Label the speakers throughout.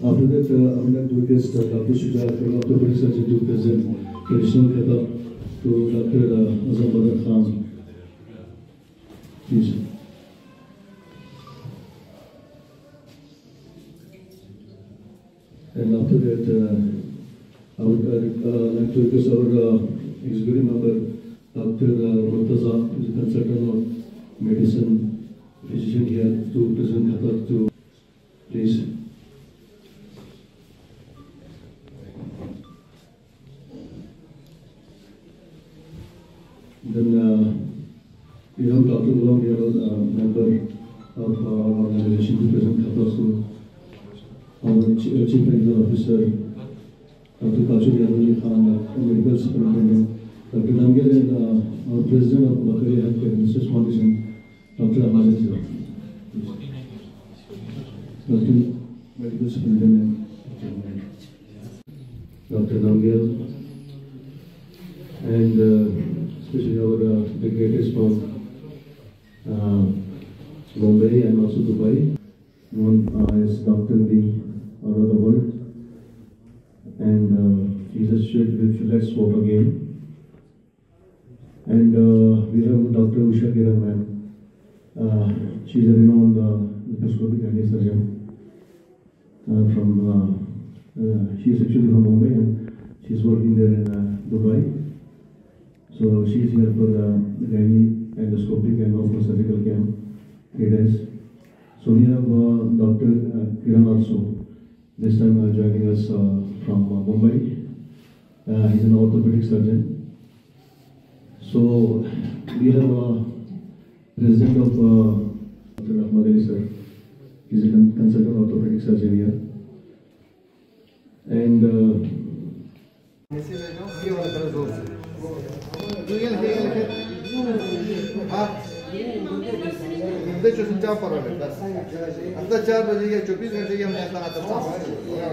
Speaker 1: After that, I would like to request Dr. Shuja, orthopedic surgeon, to present traditional khatam to Dr. Azam Badr Khan. Please. And after that, I would like to request our executive member, Dr. Murtaza, who is a consultant of medicine, physician here, to present khatam to, please. Then we have Dr. Ghulam here, member of our organization, to present khatas to our Chief Medical Officer, Dr. Kashur Yaduli Khan, Medical Superintendent, Dr. Damgir, and our President of Bakari Healthcare and Research Foundation, Dr. Ahmad Azhar. Dr. Medical Superintendent, Dr. Damgir, and especially our dignitaries from Bombay and also Dubai, known as Dr. B around the world, and he's associated with Let's Walk Again. And we have Dr. Usha Kira ma'am. She's a renowned laparoscopic hernia surgeon she's actually from Bombay and she's working there in Dubai. So she is here for the gynae endoscopic and also surgical camp 3 days. So we have Dr. Kiran also, this time joining us from Mumbai. He's an orthopedic surgeon. So we have president of Dr. Ahmad Ali sir. He's a consultant orthopedic surgeon here. And
Speaker 2: De hecho, es un chavo para verdad. Hasta 4 बजे या 24 घंटे हम ऐसा आता है।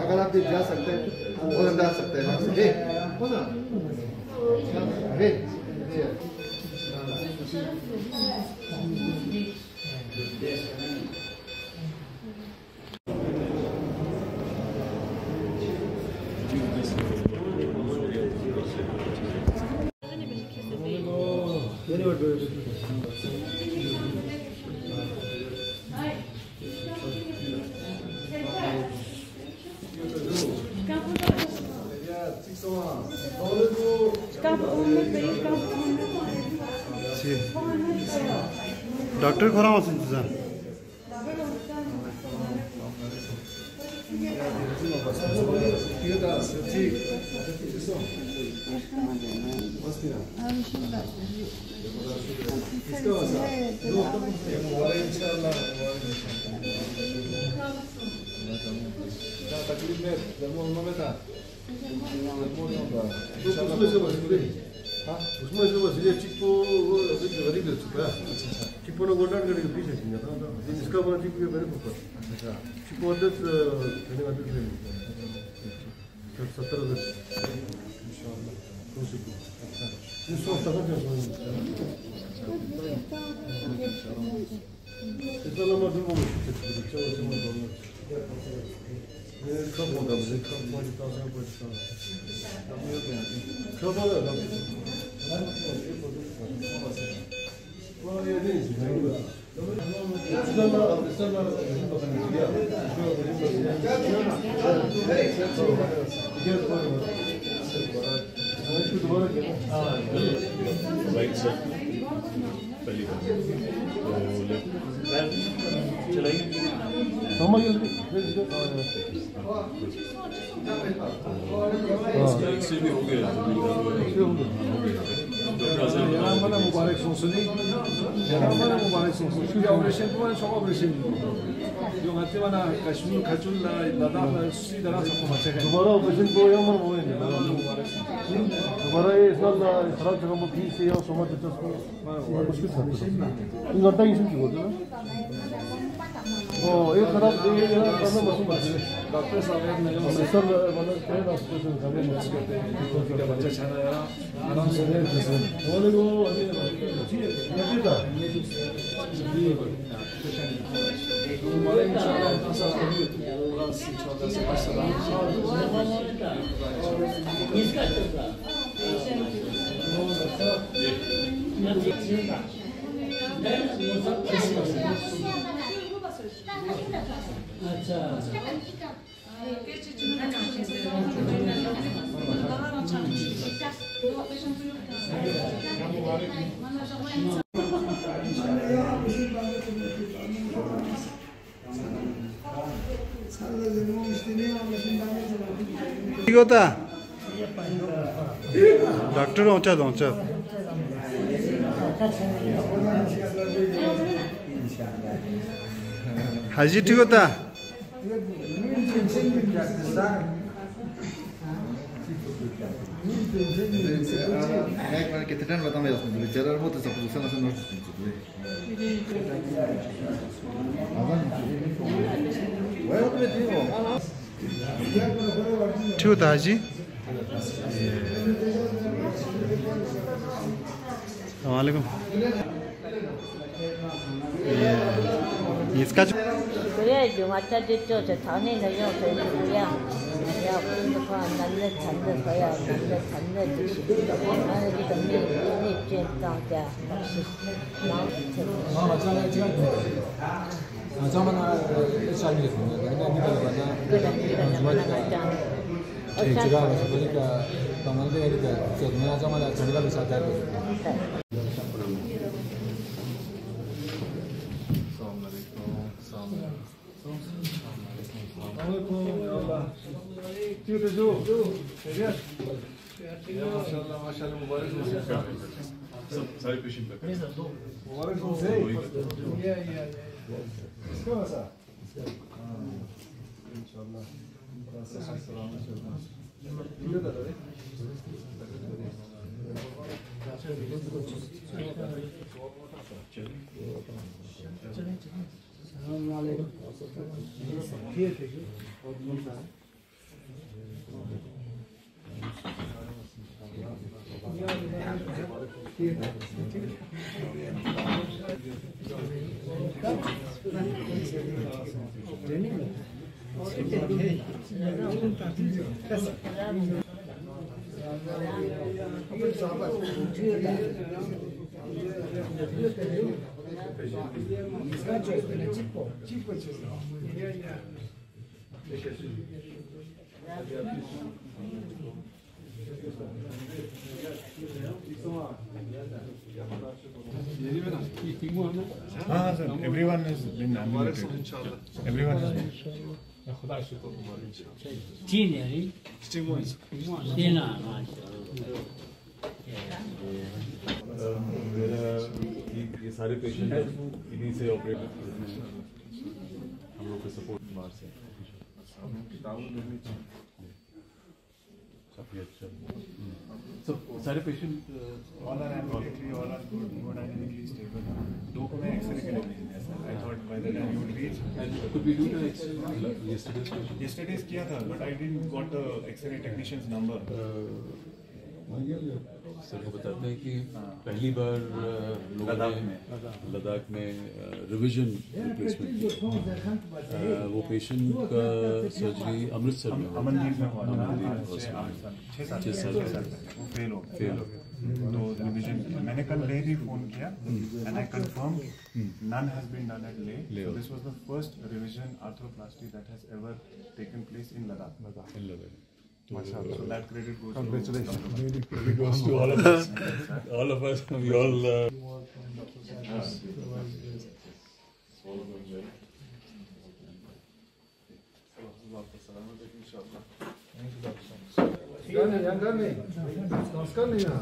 Speaker 2: अगर आप जा सकते हैं और अंदर सकते हैं। हे, बोला। हे,
Speaker 3: डॉक्टर खोरा मसन तुझा
Speaker 1: उसमें से बस ये चिप्पो वो गरीब दे चुका है चिप्पो ने गोल्डन करके पीछे किया था इसका बड़ा चिप्पो के मेरे ऊपर अच्छा चिप्पो अंदर मैंने अंदर से 70 इंशाल्लाह तो चिप्पो अच्छा ये 100 टका का इसका नंबर दूँ वो चलो चलो ये कब होगा मुझे कब पहुँचता हूँ कब होगा
Speaker 4: Bana mübarek olsun. Bana mübarek olsun. Çünkü operasyon bu çok operasyon. Yung hatta bana Kashmir, Kachul, Ladakh, Sri Ladakh सब पहुंचे हैं.
Speaker 1: दोबारा ऑपरेशन को यहाँ मन होएंगे.
Speaker 3: बड़ा ये साल खराब जगह में भी से या समाज तो मुश्किल था इन घंटा ही सुन बोलते ना ये खराब ये करना मसूम है
Speaker 4: डॉक्टर साहब ने जो
Speaker 3: सर मतलब क्या डॉक्टर से खाने में कहते हैं
Speaker 4: कि बच्चा छाना है आराम से रह जैसे
Speaker 3: वो देखो ठीक है
Speaker 4: हमारे इंशाल्लाह पूरा इंशाल्लाह से सलाम
Speaker 2: ठीक होता डॉक्टर औंचा हाजी ठीक होता कितने बता मैं जरा वो तो सब दूसरा से नोट ठीक होता हाजी वालेकुम इसका
Speaker 5: 그래 용화자들 저 당연히 요 그냥 남자 잔들서야 남자 잔들 아니 근데 이제 다자 역시
Speaker 4: 맞잖아요 지금 저만 시작이거든요 근데 니가 제가 보니까 당연히 이렇게 제가 저만 저리가 시작하고 माशाल्लाह माशाल्लाह मुबारक हो सब सारे पेशेंट मुबारक हो इसका वैसा इंशाल्लाह सलाम
Speaker 6: हाँ sir everyone is been ambulated everyone is
Speaker 4: खुदा शुक्र मुबारक
Speaker 7: तीन है तीन
Speaker 6: ये सारे पेशेंट इन्हीं से ऑपरेट हम लोग के सपोर्ट बाहर से So, सारे patient
Speaker 8: all are ambulatory, all are good, hemodynamically stable. दो को मैं एक्सरे के लिए भेजना sir. I thought by the time you would reach.
Speaker 6: and could we do the yesterday's patient?
Speaker 8: Yesterday's किया था, but I didn't got the X-ray technician's number.
Speaker 6: Sir को बताते हैं कि पहली बार लद्दाख में रिवीजन रिप्लेसमेंट वो पेशेंट का सर्जरी अमृतसर में
Speaker 8: अमनदीप में हुआ था.
Speaker 6: अमनदीप 6 साल
Speaker 8: वो फेल हो गया. तो रिवीजन मैंने कल ले भी फोन किया and I confirmed none has been done at Leh. So this was the first revision arthroplasty that has ever taken place in Ladakh. Mashallah. So that credit goes
Speaker 6: Congratulations. Goes to all of us. All of us. We all.
Speaker 4: नमस्कार नहीं ना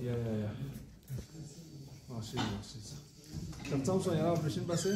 Speaker 4: या माशी तब से यहाँ operation पास है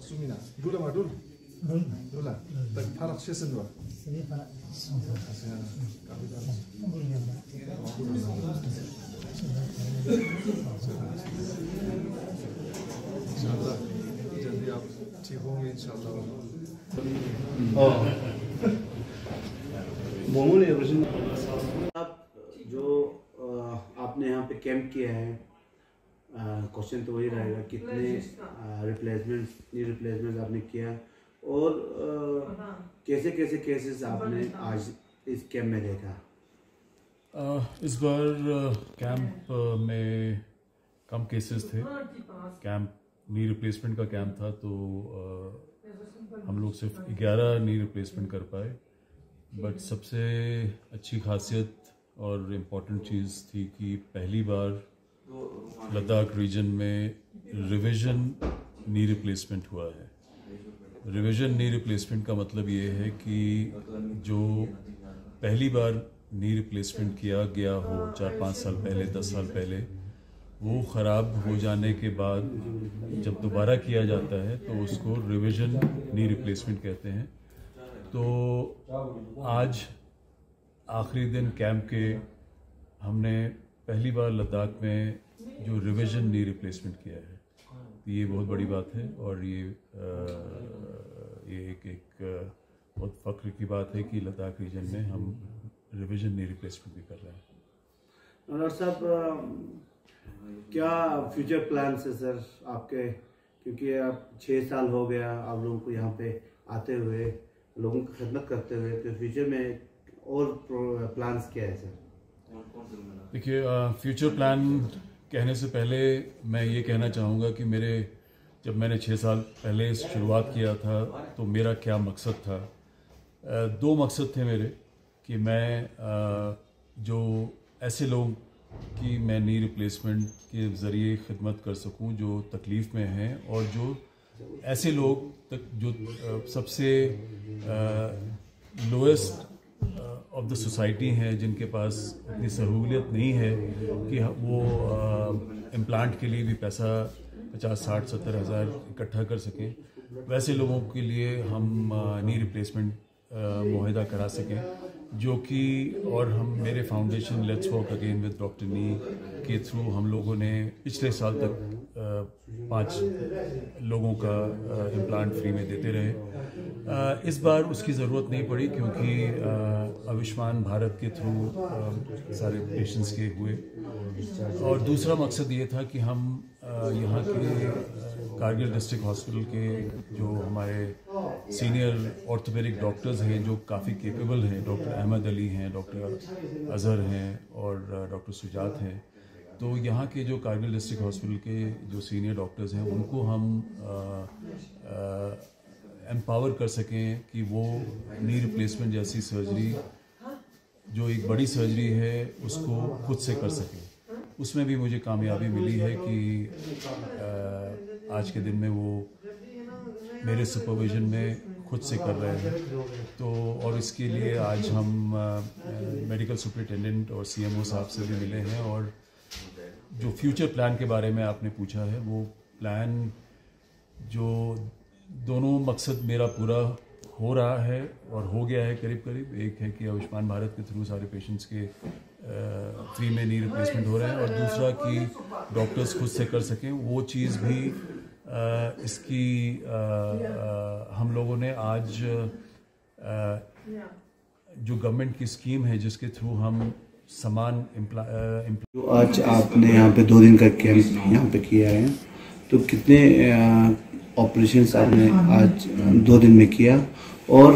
Speaker 4: सुमिना दूल्हा माडूल दूल्हा तक फरक शेषन हुआ 제공이 인샬라.
Speaker 9: आप जो आपने यहाँ पे कैंप किया है, क्वेश्चन तो वही रहेगा, कितने रिप्लेसमेंट आपने किया और कैसे कैसे केसेस आपने आज इस कैंप में देखा?
Speaker 6: इस बार कैंप में कम केसेस थे। कैंप नी रिप्लेसमेंट का कैंप था, तो हम लोग सिर्फ 11 नी रिप्लेसमेंट कर पाए। बट सबसे अच्छी खासियत और इम्पोर्टेंट चीज़ थी कि पहली बार लद्दाख रीजन में रिवीजन नी रिप्लेसमेंट हुआ है। रिवीजन नी रिप्लेसमेंट का मतलब ये है कि जो पहली बार नी रिप्लेसमेंट किया गया हो 4-5 साल पहले, 10 साल पहले, वो ख़राब हो जाने के बाद जब दोबारा किया जाता है तो उसको रिवीजन नी रिप्लेसमेंट कहते हैं। तो आज आखिरी दिन कैंप के हमने पहली बार लद्दाख में जो रिवीजन नी रिप्लेसमेंट किया है, ये बहुत बड़ी बात है और ये एक बहुत फ़ख्र की बात है कि लद्दाख रीजन में हम रिवीजन नी रिप्लेसमेंट भी कर रहे हैं।
Speaker 9: डॉक्टर साहब, क्या फ्यूचर प्लान्स है सर आपके? क्योंकि आप 6 साल हो गया आप लोगों को यहाँ पे आते हुए, लोगों की खिदमत करते हुए, तो फ्यूचर में और प्लान्स क्या है सर?
Speaker 6: देखिए, फ्यूचर प्लान कहने से पहले मैं ये कहना चाहूँगा कि जब मैंने 6 साल पहले शुरुआत किया था तो मेरा क्या मकसद था। 2 मकसद थे मेरे कि मैं जो ऐसे लोग कि मैं नी रिप्लेसमेंट के ज़रिए खिदमत कर सकूं जो तकलीफ़ में हैं, और जो ऐसे लोग तक जो सबसे लोएस्ट ऑफ द सोसाइटी हैं, जिनके पास इतनी सहूलियत नहीं है कि वो इम्प्लांट के लिए भी पैसा 50, 60, 70 हज़ार इकट्ठा कर सकें, वैसे लोगों के लिए हम नी रिप्लेसमेंट मुहैया करा सकें, जो कि और हम मेरे foundation let's walk again with doctor नी के थ्रू हम लोगों ने पिछले साल तक 5 लोगों का इम्प्लांट फ्री में देते रहे। इस बार उसकी ज़रूरत नहीं पड़ी क्योंकि आयुष्मान भारत के थ्रू सारे पेशेंट्स के हुए। और दूसरा मकसद ये था कि हम यहाँ के कारगिल डिस्ट्रिक्ट हॉस्पिटल के जो हमारे सीनियर ऑर्थोपेडिक डॉक्टर्स हैं, जो काफ़ी केपेबल हैं, डॉक्टर अहमद अली हैं, डॉक्टर अज़हर हैं और डॉक्टर सुजात हैं, तो यहाँ के जो कारगिल डिस्ट्रिक्ट हॉस्पिटल के जो सीनियर डॉक्टर्स हैं उनको हम एम्पावर कर सकें कि वो नी रिप्लेसमेंट जैसी सर्जरी, जो एक बड़ी सर्जरी है, उसको खुद से कर सकें। उसमें भी मुझे कामयाबी मिली है कि आज के दिन में वो मेरे सुपरविजन में खुद से कर रहे हैं। तो और इसके लिए आज हम मेडिकल सुपरिटेंडेंट और सीएमओ साहब से भी मिले हैं, और जो फ्यूचर प्लान के बारे में आपने पूछा है, वो प्लान जो दोनों मकसद मेरा पूरा हो रहा है और हो गया है करीब करीब। एक है कि आयुष्मान भारत के थ्रू सारे पेशेंट्स के फ्री में नी रिप्लेसमेंट हो रहे हैं, और दूसरा कि डॉक्टर्स खुद से कर सकें। वो चीज़ भी इसकी हम लोगों ने आज जो गवर्नमेंट की स्कीम है जिसके थ्रू हम समान
Speaker 9: आज आपने यहाँ पे 2 दिन का कैंप यहाँ पे किया है, तो कितने ऑपरेशंस आपने आज 2 दिन में किया और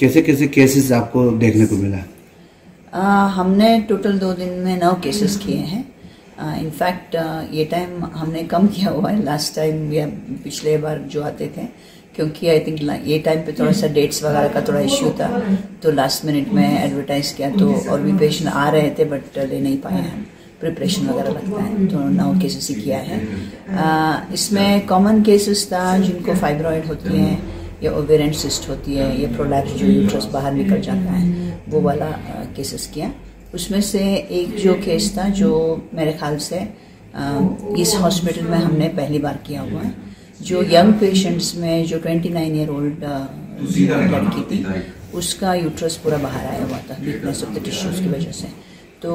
Speaker 9: कैसे कैसे केसेस आपको देखने को मिला?
Speaker 10: हमने टोटल 2 दिन में 9 केसेस किए हैं। इनफैक्ट ये टाइम हमने कम किया हुआ है लास्ट टाइम या पिछले बार जो आते थे, क्योंकि आई थिंक ये टाइम पे थोड़ा सा डेट्स वगैरह का थोड़ा इश्यू था, तो लास्ट मिनट में एडवर्टाइज किया, तो और भी पेशेंट आ रहे थे बट ले नहीं पाए हैं, प्रिपरेशन वगैरह लगता है, तो 9 केसेस ही किया है। इसमें कॉमन केसेस था जिनको फाइब्रॉइड होती है या ओवेरियन सिस्ट होती है या प्रोलैप्स जो यूट्रस बाहर निकल जाता है, वो वाला केसेस किया। उसमें से एक जो केस था जो मेरे ख्याल से इस हॉस्पिटल में हमने पहली बार किया हुआ है, जो यंग पेशेंट्स में जो 29 ईयर ओल्ड लड़की थी, उसका यूट्रस पूरा बाहर आया हुआ था वीकनेस ऑफ द टिश्यूज़ की वजह से। तो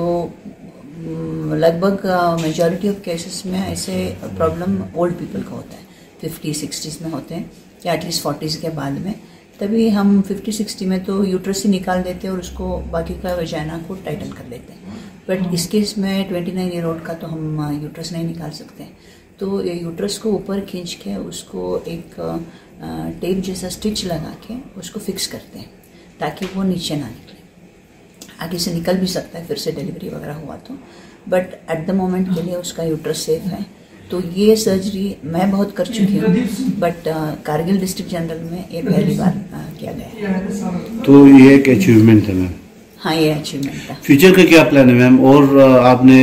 Speaker 10: लगभग मेजॉरिटी ऑफ केसेस में ऐसे प्रॉब्लम ओल्ड पीपल का होता है, 50-60s में होते हैं या एटलीस्ट 40s के बाद में, तभी हम 50-60 में तो यूट्रस ही निकाल देते हैं और उसको बाकी का वजाइना को टाइटन कर लेते हैं। बट इस केस में 29 ईयर ओल्ड का तो हम यूट्रस नहीं निकाल सकते, तो ये यूट्रस को ऊपर खींच के उसको एक टेप जैसा स्टिच लगा के उसको फिक्स करते हैं ताकि वो नीचे ना निकले। आगे से निकल भी सकता है फिर से डिलीवरी वगैरह हुआ तो, बट एट द मोमेंट के लिए उसका यूट्रस सेफ है। तो ये सर्जरी मैं बहुत कर चुकी हूँ, बट कारगिल डिस्ट्रिक्ट जनरल में ये पहली बार किया गया है।
Speaker 9: तो ये एक अचीवमेंट है मैम।
Speaker 10: हाँ, ये अचीवमेंट है।
Speaker 9: फ्यूचर का क्या प्लान है मैम? और आपने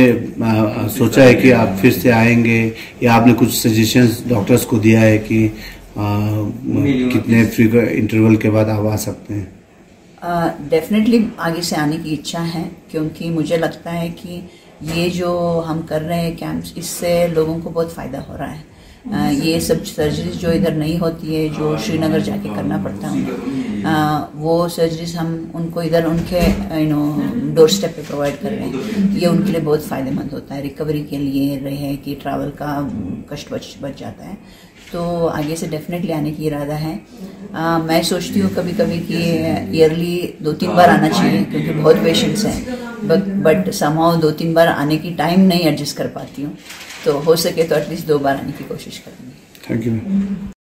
Speaker 9: सोचा है कि आप फिर से आएंगे या आपने कुछ सजेशंस डॉक्टर्स को दिया है कि कितने इंटरवल के बाद आप आ सकते हैं?
Speaker 10: डेफिनेटली आगे से आने की इच्छा है, क्योंकि मुझे लगता है कि ये जो हम कर रहे हैं कैंप्स, इससे लोगों को बहुत फ़ायदा हो रहा है। ये सब सर्जरीज जो इधर नहीं होती है, जो श्रीनगर जाके करना पड़ता है उन्हें, वो सर्जरीज हम उनको इधर उनके डोर स्टेप पे प्रोवाइड कर रहे हैं। ये उनके लिए बहुत फ़ायदेमंद होता है, रिकवरी के लिए रहे कि ट्रैवल का कष्ट बच जाता है। तो आगे से डेफिनेटली आने की इरादा है। मैं सोचती हूँ कभी कभी कि ईयरली 2-3 बार आना चाहिए, क्योंकि बहुत पेशेंट्स हैं, बट समहाउ 2-3 बार आने की टाइम नहीं एडजस्ट कर पाती हूँ, तो हो सके तो एटलीस्ट 2 बार आने की कोशिश करूँगी।
Speaker 9: Thank you.